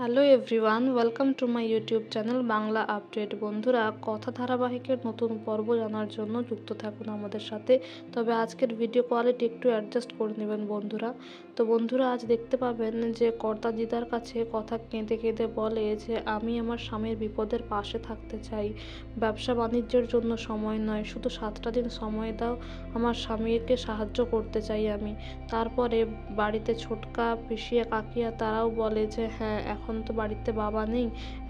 Hello everyone, welcome to my YouTube channel Bangla update. বন্ধুরা, কথা ধারাবাহিকের নতুন পর্ব জানার জন্য যুক্ত থাকুন আমাদের সাথে। তবে আজকের ভিডিও কোয়ালিটি একটু অ্যাডজাস্ট করে নেবেন বন্ধুরা। তো বন্ধুরা, আজ দেখতে পাবেন যে কর্তা দিদার কাছে কথা কেঁদে কেঁদে বলে যে আমি আমার স্বামীর বিপদের পাশে থাকতে চাই, ব্যবসা বাণিজ্যের জন্য সময় নয়, শুধু 7টা দিন সময় দাও, আমার স্বামীকে সাহায্য করতে চাই আমি। তারপরে বাড়িতে ছোটকা পিসিয়া কাকিয়া তারাও বলে যে হ্যাঁ, এখন তো বাড়িতে বাবা নেই,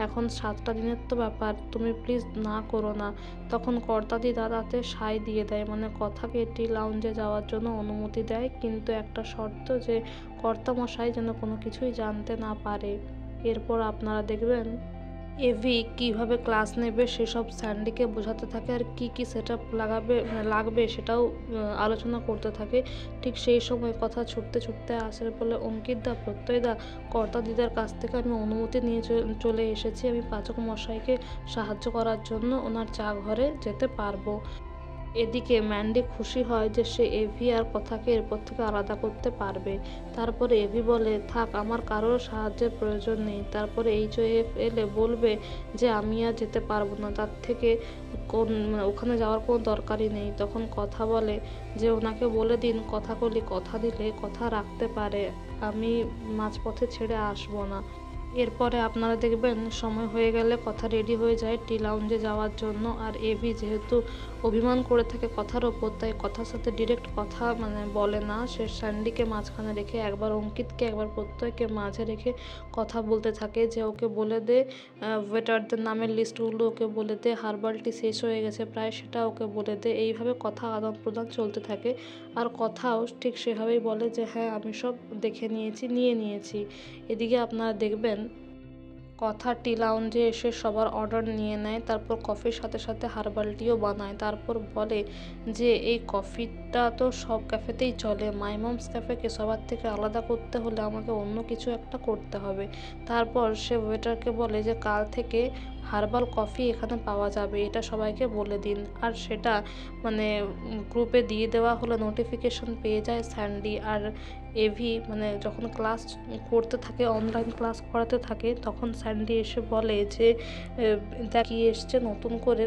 এখন 7টা দিনের তো ব্যাপার, তুমি প্লিজ না করো না। তখন কর্তা দিদা তাতে সায় দিয়ে দেয়, মানে কথাকে টি লাউঞ্জে যাওয়ার জন্য অনুমতি দেয়, কিন্তু একটা শর্ত যে কর্তা মশাই যেন কোনো কিছুই জানতে না পারে। এরপর আপনারা দেখবেন এভি কিভাবে ক্লাস নেবে সেসব স্যান্ডিকে বোঝাতে থাকে, আর কি কি সেটআপ লাগবে সেটাও আলোচনা করতে থাকে। ঠিক সেই সময় কথা ছুটতে ছুটতে আসে, বলে অঙ্কিত দা, প্রত্যয় দা, কর্তা দিদার কাছ থেকে আমি অনুমতি নিয়ে চলে এসেছি, আমি পাচক মশাইকে সাহায্য করার জন্য ওনার চা ঘরে যেতে পারবো। এদিকে ম্যান্ডি খুশি হয় যে সে এভি আর কথাকে এরপর থেকে আলাদা করতে পারবে। তারপরে এভি বলে, থাক, আমার কারোর সাহায্যের প্রয়োজন নেই। তারপরে এইচওএফ এলে বলবে যে আমি আর যেতে পারবো না, তার থেকে ওখানে যাওয়ার কোনো দরকারই নেই। তখন কথা বলে যে ওনাকে বলে দিন, কথা দিলে কথা রাখতে পারে, আমি মাঝপথে ছেড়ে আসবো না। এরপরে আপনারা দেখবেন সময় হয়ে গেলে কথা রেডি হয়ে যায় টি লাউঞ্জে যাওয়ার জন্য। আর এভি যেহেতু অভিমান করে থাকে কথার ওপর, তাই কথার সাথে ডিরেক্ট কথা বলে না, সে স্যান্ডিকে মাঝখানে রেখে একবার অঙ্কিতকে একবার প্রত্যয়কে মাঝে রেখে কথা বলতে থাকে যে ওকে বলে দে ওয়েটারদের নামের লিস্টগুলো ওকে বলে দে, হার্বাল টি শেষ হয়ে গেছে প্রায়, সেটা ওকে বলে দে। এইভাবে কথা আদান প্রদান চলতে থাকে, আর কথাও ঠিক সেভাবেই বলে যে হ্যাঁ, আমি সব দেখে নিয়েছি। এদিকে আপনারা দেখবেন কথা টি লাউঞ্জে এসে সবার অর্ডার নিয়ে নেয়, তারপর কফির সাথে সাথে হার্বাল টিও বানায়। তারপর বলে যে এই কফিটা তো সব ক্যাফেতেই চলে, মাই মমস ক্যাফেকে সবার থেকে আলাদা করতে হলে আমাকে অন্য কিছু একটা করতে হবে। তারপর সে ওয়েটারকে বলে যে কাল থেকে হার্বাল কফি এখানে পাওয়া যাবে, এটা সবাইকে বলে দিন। আর সেটা গ্রুপে দিয়ে দেওয়া হলে নোটিফিকেশন পেয়ে যায় স্যান্ডি। আর এভি যখন ক্লাস করতে থাকে, অনলাইন ক্লাস করাতে থাকে, তখন স্যান্ডি এসে বলে যে কি এসছে নতুন করে,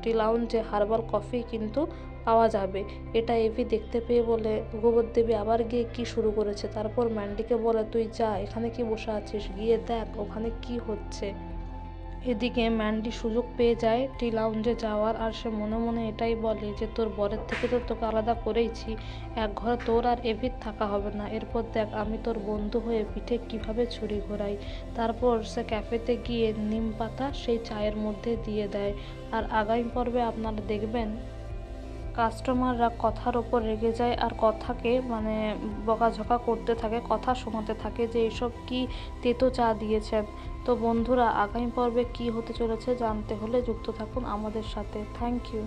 টি লাউঞ্জে হার্বাল কফি কিন্তু পাওয়া যাবে। এটা এভি দেখতে পেয়ে বলে ভগবত দেবী আবার গিয়ে কি শুরু করেছে। তারপর ম্যান্ডিকে বলে তুই যা, এখানে কি বসে আছিস, গিয়ে দেখ ওখানে কি হচ্ছে। এদিকে ম্যান্ডি সুযোগ পেয়ে যায় টি লাউঞ্জে যাওয়ার, আর সে মনে মনে এটাই বলে যে তোর বরের থেকে তো তোকে আলাদা করেইছি, এক ঘরে তোর আর এভির থাকা হবে না, এরপর দেখ আমি তোর বন্ধু হয়ে পিঠে কিভাবে ছুরি ঘোরাই। তারপর সে ক্যাফেতে গিয়ে নিম পাতা সেই চায়ের মধ্যে দিয়ে দেয়। আর আগামী পর্বে আপনারা দেখবেন কাস্টমাররা কথার ওপর রেগে যায় আর কথাকে বকাঝকা করতে থাকে, কথা শোনাতে থাকে যে এসব কি তেতো চা দিয়েছেন। তো বন্ধুরা, আগামী পর্বে কি হতে চলেছে জানতে হলে যুক্ত থাকুন আমাদের সাথে। Thank you.